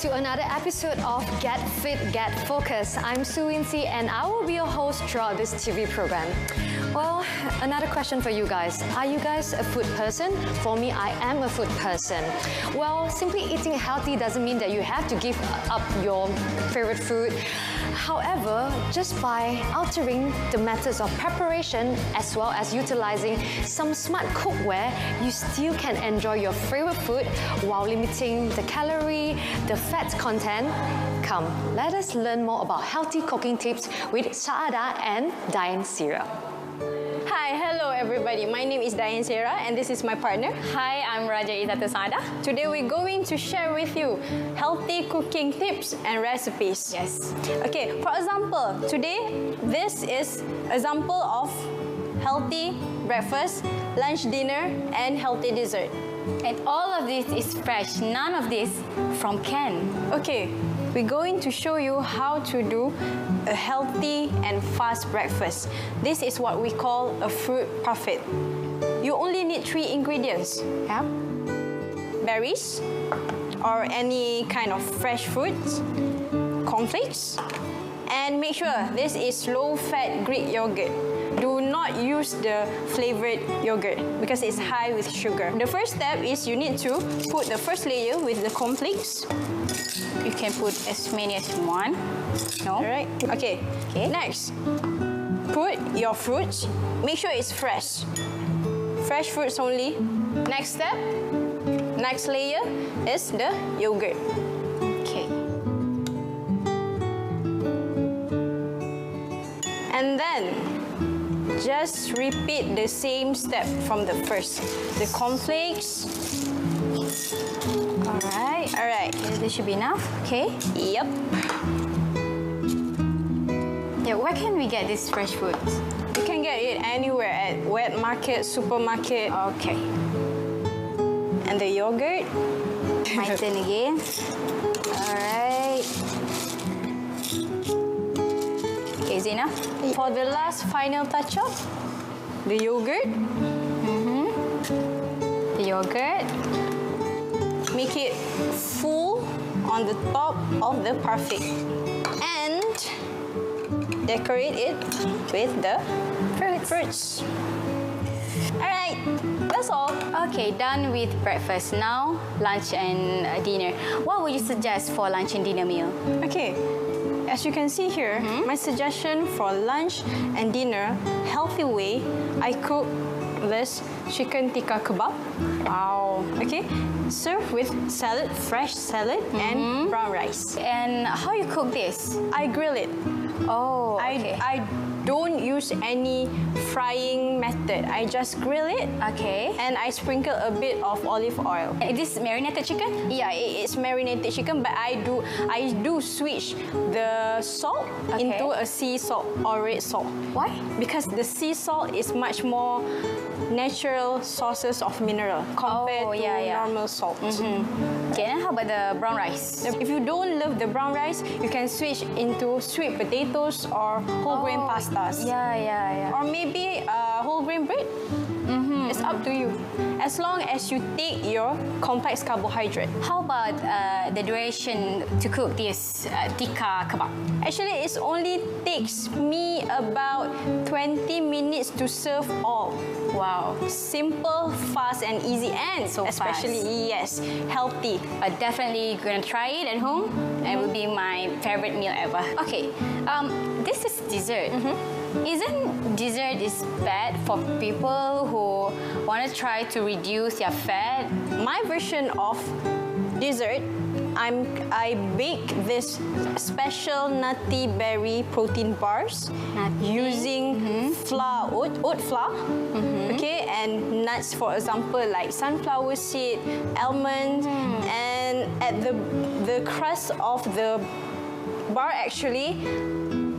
to another episode of Get Fit, Get Focus. I'm Su Wincy and I will be your host throughout this TV program. Well, another question for you guys. Are you guys a food person? For me, I am a food person. Well, simply eating healthy doesn't mean that you have to give up your favorite food. However, just by altering the methods of preparation as well as utilizing some smart cookware, you still can enjoy your favorite food while limiting the calorie, the fat content. Come, let us learn more about healthy cooking tips with Saada and Diane Sira. Hi, hello everybody. My name is Diane Sira and this is my partner. Hi, I'm Raja Izatu Saada. Today we're going to share with you healthy cooking tips and recipes. Yes. Okay, for example, today this is example of healthy breakfast, lunch, dinner and healthy dessert. And all of this is fresh, none of this from can. Okay, we're going to show you how to do a healthy and fast breakfast. This is what we call a fruit parfait. You only need 3 ingredients. Yeah? Berries or any kind of fresh fruits, cornflakes, and make sure this is low-fat Greek yogurt. Do not use the flavored yogurt because it's high with sugar. The first step is you need to put the first layer with the cornflakes. You can put as many as you want. No? Alright. Okay. Next, put your fruits. Make sure it's fresh. Fresh fruits only. Next step, next layer is the yogurt. Okay. And then just repeat the same step from the first. The cornflakes. Alright. This should be enough. Okay. Yep. Yeah, where can we get these fresh fruits? You can get it anywhere at wet market, supermarket. Okay. And the yogurt. My turn again. Alright. Okay, is it enough? For the last final touch-up, the yogurt. The yogurt. Make it full on the top of the parfait. And decorate it with the fruits. Alright, that's all. Okay, done with breakfast. Now, lunch and dinner. What would you suggest for lunch and dinner meal? Okay, as you can see here, my suggestion for lunch and dinner, healthy way, I cook this chicken tikka kebab. Wow. Okay, serve with salad, fresh salad and brown rice. And how you cook this? I grill it. Oh, okay. I don't use any frying method. I just grill it. Okay. And I sprinkle a bit of olive oil. Is this marinated chicken? Yeah, it's marinated chicken, but I do switch the salt into a sea salt or red salt. Why? Because the sea salt is much more natural sources of mineral compared to normal salt. Okay, and how about the brown rice? If you don't love the brown rice, you can switch into sweet potatoes or whole grain pastas. Yeah. Or maybe whole grain bread. It's up to you. As long as you take your complex carbohydrate. How about the duration to cook this tikka kebab? Actually, it only takes me about 20 minutes to serve all. Wow. Simple, fast and easy, and so especially, yes, healthy. Definitely gonna try it at home. It will be my favorite meal ever. Okay, this is dessert. Isn't dessert is bad for people who want to try to reduce their fat? My version of dessert, I bake this special nutty berry protein bars using flour, oat flour, okay, and nuts, for example, like sunflower seed, almond, and at the crust of the bar, actually,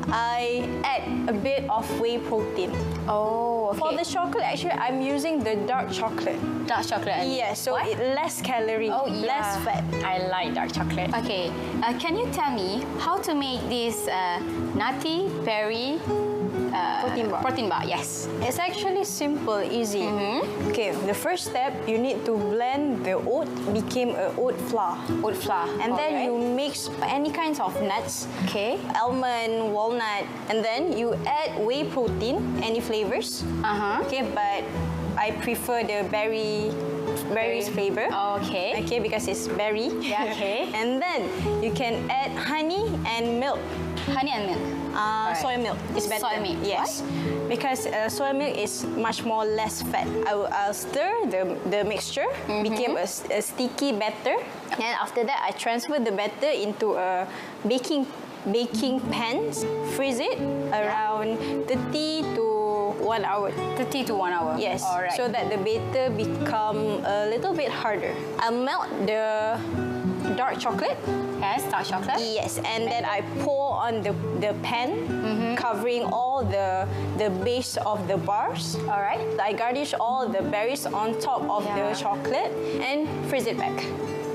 I add a bit of whey protein. Oh, okay. For the chocolate, actually, I'm using the dark chocolate. Dark chocolate? Yeah, so it less calorie, less fat. I like dark chocolate. Okay, can you tell me how to make this nutty berry protein bar. Protein bar, yes. It's actually simple, easy. Okay, the first step, you need to blend the oat, became a oat flour. Oat flour. And then you mix any kinds of nuts, Okay. almond, walnut, and then you add whey protein, any flavors. Okay, but I prefer the berries flavor. Okay. Okay, because it's berry. Yeah, okay. And then you can add honey and milk. Honey and milk. Soy milk is better. Soy milk. Yes. Because soy milk is much more less fat. I'll stir the mixture, became a sticky batter. And after that, I transfer the batter into a baking pan, freeze it around 30 to 1 hour. 30 to 1 hour. Yes. All right. So that the batter become a little bit harder. I'll melt the dark chocolate. Yes, dark chocolate. Yes, and then I pour on the pan, covering all the base of the bars. All right. I garnish all the berries on top of the chocolate and freeze it back.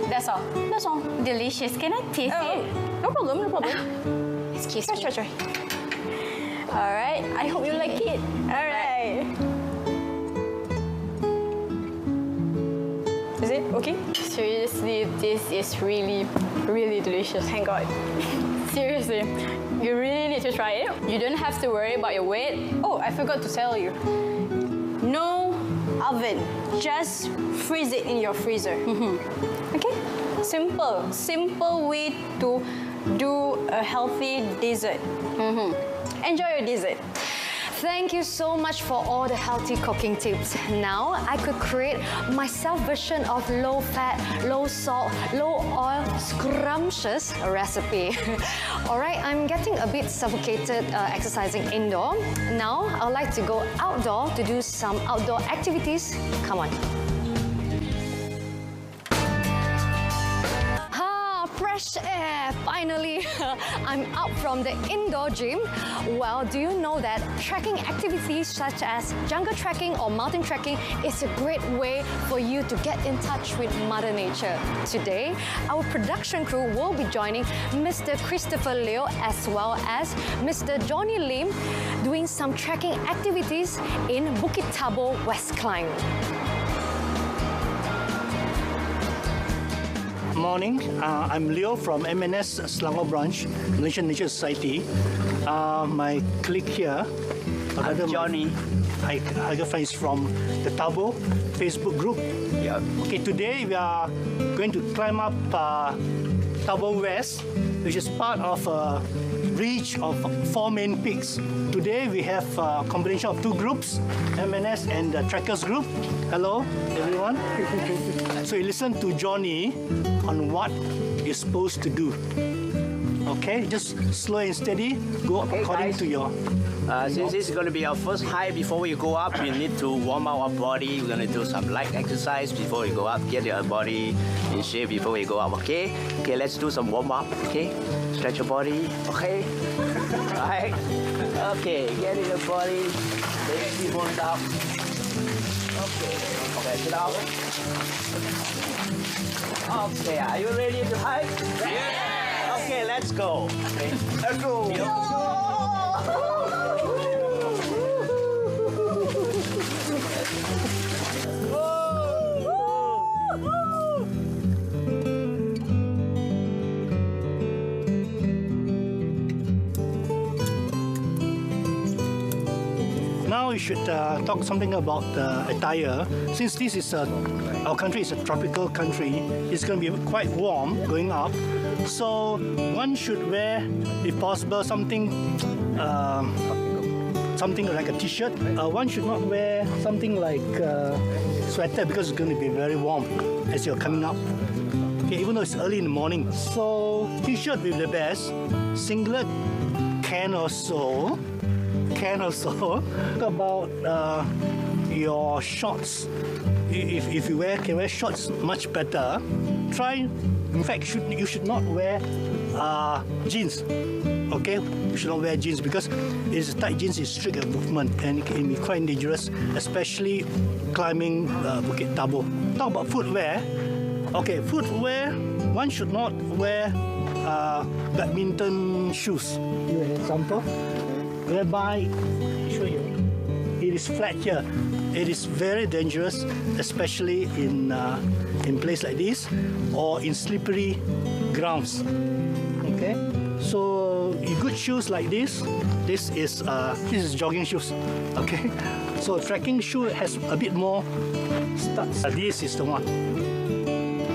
That's all. That's all. Delicious. Can I taste it? No problem, no problem. Excuse me. Try. All right, I hope you like it. All right. Is it okay? Seriously, this is really, really delicious. Thank God. Seriously, you really need to try it. You don't have to worry about your weight. Oh, I forgot to tell you. No oven. Just freeze it in your freezer. Okay? Simple way to do a healthy dessert. Enjoy your dessert. Thank you so much for all the healthy cooking tips. Now I could create my self-version of low-fat, low-salt, low-oil, scrumptious recipe. Alright, I'm getting a bit suffocated exercising indoor. Now I'd like to go outdoor to do some outdoor activities. Come on. Fresh air, finally. I'm out from the indoor gym. Well, do you know that trekking activities such as jungle trekking or mountain trekking is a great way for you to get in touch with Mother Nature? Today, our production crew will be joining Mr. Christopher Leo as well as Mr. Johnny Lim doing some trekking activities in Bukit Tabor West Climb. Morning, I'm Leo from MNS Selangor branch, Malaysian Nature Society. My colleague here, I'm Johnny. I girlfriend is from the Tabor Facebook group. Yeah. Okay, today we are going to climb up Tabor West, which is part of a reach of 4 main peaks. Today we have a combination of 2 groups, MNS and the Trekkers group. Hello, everyone. So you listen to Johnny on what you're supposed to do. Okay, just slow and steady. Go according to your. Since this is going to be our first hike, before we go up, we need to warm up our body. We're going to do some light exercise before we go up. Get your body in shape before we go up. Okay. Okay. Let's do some warm up. Okay. Stretch your body. Okay. Right. Okay. Get in your body. Take the bones up. Okay. Okay. Sit down. Okay. Are you ready to hike? Yeah. Okay. Let's go. Okay. Let's go. Now we should talk something about attire. Since this is our country is a tropical country, it's going to be quite warm going up. So one should wear, if possible, something like a t-shirt. One should not wear something like sweater because it's going to be very warm as you're coming up. Okay, even though it's early in the morning. So t-shirt will be the best. Singlet can also. Talk about your shorts. If you can wear shorts, much better. Try. In fact, you should not wear jeans. Okay, you should not wear jeans because tight jeans is strict movement and it can be quite dangerous, especially climbing Bukit Tabor. Talk about footwear. Okay, footwear. One should not wear badminton shoes. Give an example. whereby, let me show you, it is flat here. It is very dangerous, especially in place like this or in slippery grounds. Okay, so good shoes like this. This is jogging shoes. Okay, so trekking shoe has a bit more studs. This is the one.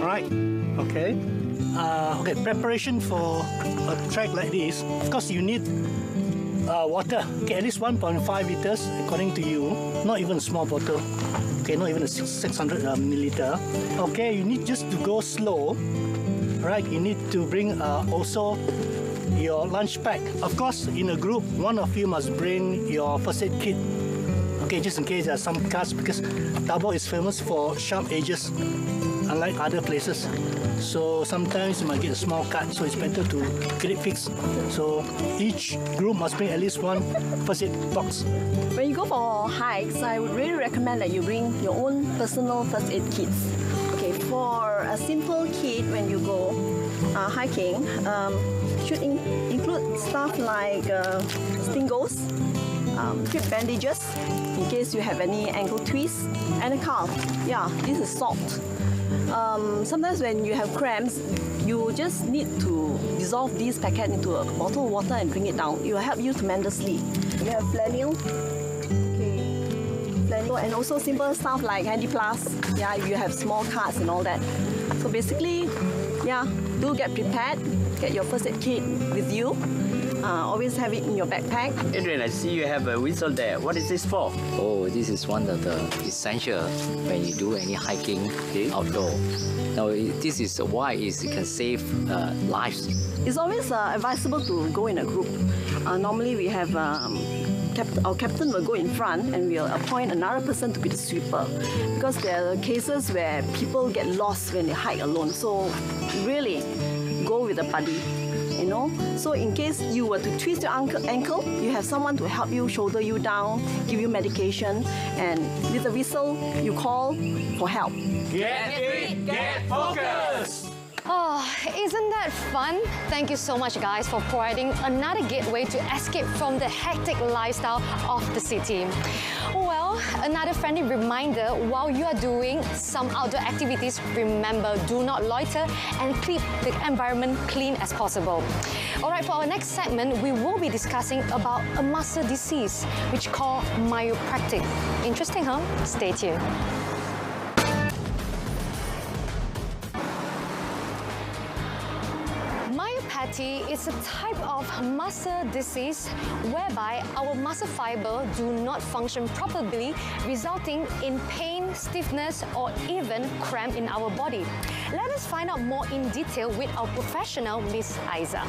All right. Okay. Okay. Preparation for a trek like this. Of course, you need water. Okay, at least 1.5 liters, according to you. Not even a small bottle. Okay, not even a 600 milliliter. Okay, you need just to go slow. Right, you need to bring also your lunch pack. Of course, in a group, one of you must bring your first aid kit. Okay, just in case there are some cuts, because Tabo is famous for sharp edges, unlike other places. So sometimes you might get a small cut, so it's better to get it fixed. So each group must bring at least one first aid box. When you go for hikes, I would really recommend that you bring your own personal first aid kits. Okay, for a simple kit when you go hiking, should include stuff like stingos, drip bandages in case you have any ankle twists, and a calf. Yeah, this is salt. Sometimes when you have cramps, you just need to dissolve this packet into a bottle of water and bring it down. It will help you tremendously. You have flannel, flannel, and also simple stuff like handy plus. Yeah, if you have small cuts and all that. So basically, yeah, do get prepared. Get your first aid kit with you. Always have it in your backpack. Adrian, I see you have a whistle there. What is this for? Oh, this is one of the essential when you do any hiking outdoor. Now, this is why it can save lives. It's always advisable to go in a group. Normally, we have our captain will go in front and we'll appoint another person to be the sweeper, because there are cases where people get lost when they hike alone. So, really, go with a buddy. You know, so in case you were to twist your ankle, you have someone to help you, shoulder you down, give you medication, and with a whistle, you call for help. Get fit, get focused! Oh, isn't that fun? Thank you so much, guys, for providing another gateway to escape from the hectic lifestyle of the city. Well, another friendly reminder, while you are doing some outdoor activities, remember, do not loiter and keep the environment clean as possible. All right, for our next segment, we will be discussing about a muscle disease, which called myopathic. Interesting, huh? Stay tuned. Myopathy is a type of muscle disease whereby our muscle fiber do not function properly, resulting in pain, stiffness, or even cramp in our body. Let us find out more in detail with our professional, Miss Aiza.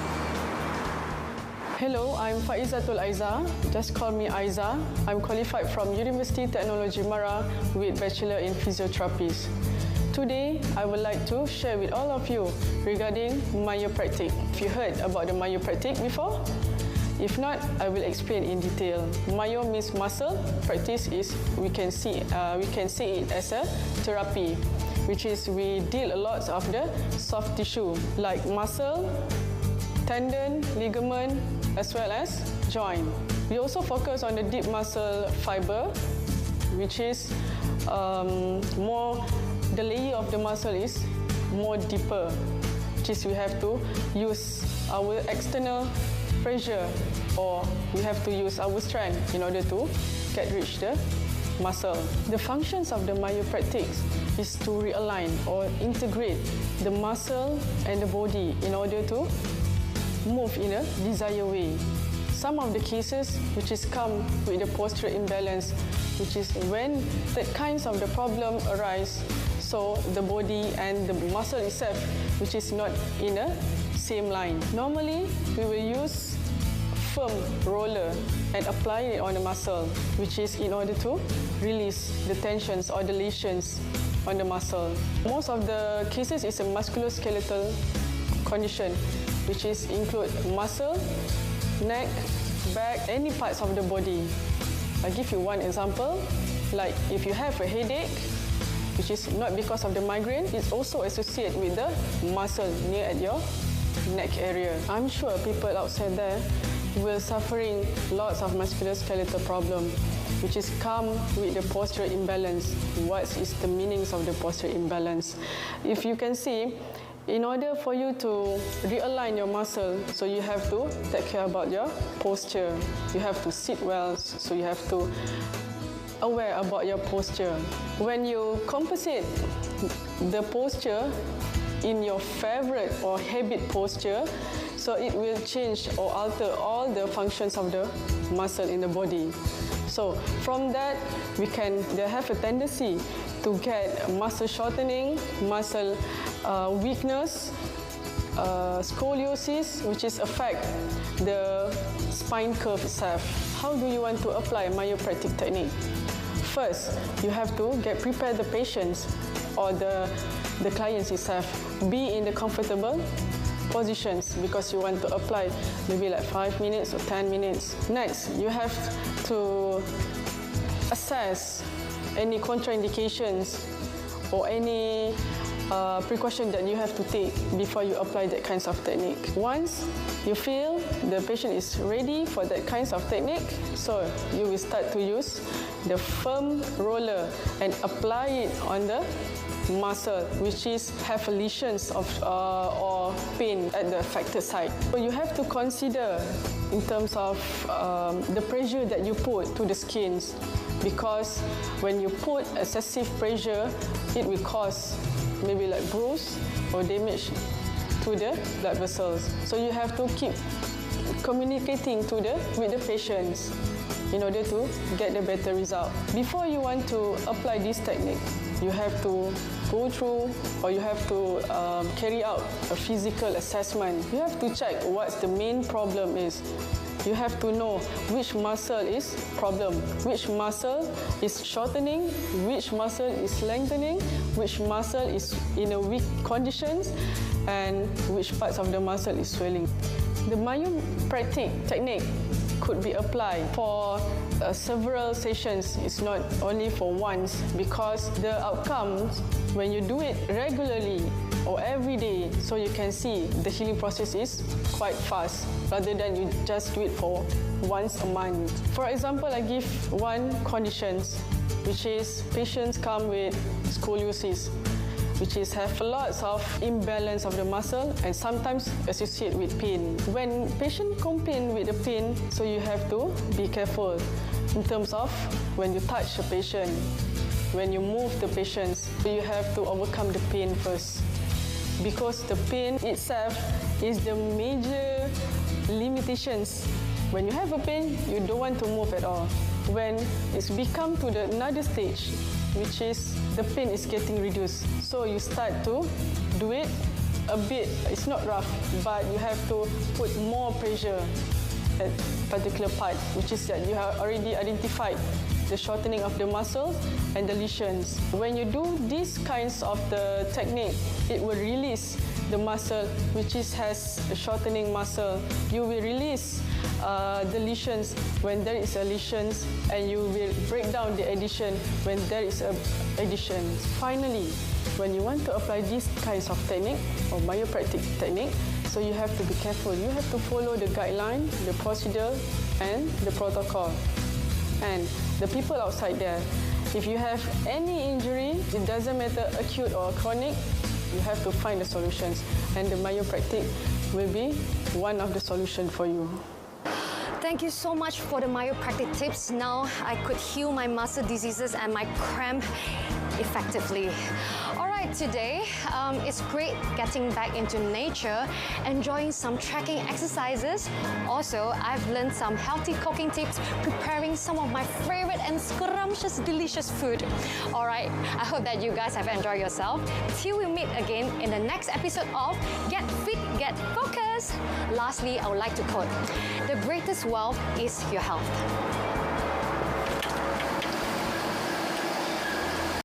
Hello, I'm Faizatul Aiza. Just call me Aiza. I'm qualified from University Technology Mara with Bachelor in Physiotherapy. Today, I would like to share with all of you regarding myopathic. Have you heard about the myopathic before? If not, I will explain in detail. Myo means muscle. Practice is we can see it as a therapy, which is we deal a lot of the soft tissue like muscle, tendon, ligament, as well as joint. We also focus on the deep muscle fiber, which is the layer of the muscle is more deeper, which is we have to use our external pressure, or we have to use our strength in order to reach the muscle. The functions of the myopathic is to realign or integrate the muscle and the body in order to move in a desired way. Some of the cases which is come with the postural imbalance, which is when that kinds of the problem arise, so the body and the muscle itself, which is not in a same line. Normally, we will use firm roller and apply it on the muscle, which is in order to release the tensions or the lesions on the muscle. Most of the cases is a musculoskeletal condition, which is include muscle, neck, back, any parts of the body. I'll give you one example. Like if you have a headache, which is not because of the migraine, it's also associated with the muscle near at your neck area. I'm sure people outside there will suffering lots of musculoskeletal problem, which is come with the postural imbalance. What is the meanings of the postural imbalance? If you can see, in order for you to realign your muscle, so you have to take care about your posture. You have to sit well, so you have to aware about your posture. When you composite the posture in your favorite or habit posture, so it will change or alter all the functions of the muscle in the body. So from that, they have a tendency to get muscle shortening, muscle weakness, scoliosis, which is affect the spine curve itself. How do you want to apply myopractic technique? First, you have to prepare the patients or the clients itself. Be in the comfortable positions because you want to apply maybe like 5 minutes or 10 minutes. Next, you have to assess any contraindications or any precaution that you have to take before you apply that kinds of technique. Once you feel the patient is ready for that kinds of technique, so you will start to use the firm roller and apply it on the muscle which have lesions of or pain at the affected site. So you have to consider in terms of the pressure that you put to the skins, because when you put excessive pressure, it will cause maybe like bruise or damage to the blood vessels. So you have to keep communicating with the patients in order to get the better result. Before you want to apply this technique, you have to go through or you have to carry out a physical assessment. You have to check what the main problem is. You have to know which muscle is problem, which muscle is shortening, which muscle is lengthening, which muscle is in a weak conditions, and which parts of the muscle is swelling. The myopractic technique could be applied for several sessions. It's not only for once, because the outcomes when you do it regularly or every day, so you can see the healing process is quite fast rather than you just do it for once a month. For example, I give one condition, which is patients come with scoliosis, which is have lots of imbalance of the muscle and sometimes associate with pain. When patient complain with the pain, so you have to be careful in terms of when you touch the patient, when you move the patients, you have to overcome the pain first. Because the pain itself is the major limitations. When you have a pain, you don't want to move at all. When it's become to another stage, which is the pain is getting reduced. So you start to do it a bit, it's not rough, but you have to put more pressure at particular part, which is that you have already identified the shortening of the muscles and the lesions. When you do these kinds of the technique, it will release the muscle which has a shortening muscle. You will release the lesions when there is a lesion, and you will break down the adhesion when there is a adhesion. Finally, when you want to apply these kinds of technique or myopractic technique, so you have to be careful. You have to follow the guideline, the procedure, and the protocol. And the people outside there, if you have any injury, it doesn't matter acute or chronic, you have to find the solutions. And the myopractic will be one of the solutions for you. Thank you so much for the myopractic tips. Now I could heal my muscle diseases and my cramp effectively. All right, today it's great getting back into nature, enjoying some trekking exercises. Also, I've learned some healthy cooking tips, preparing some of my favorite and scrumptious, delicious food. All right, I hope that you guys have enjoyed yourself. Till we meet again in the next episode of Get Fit, Get Focus. Lastly, I would like to quote, "The greatest wealth is your health."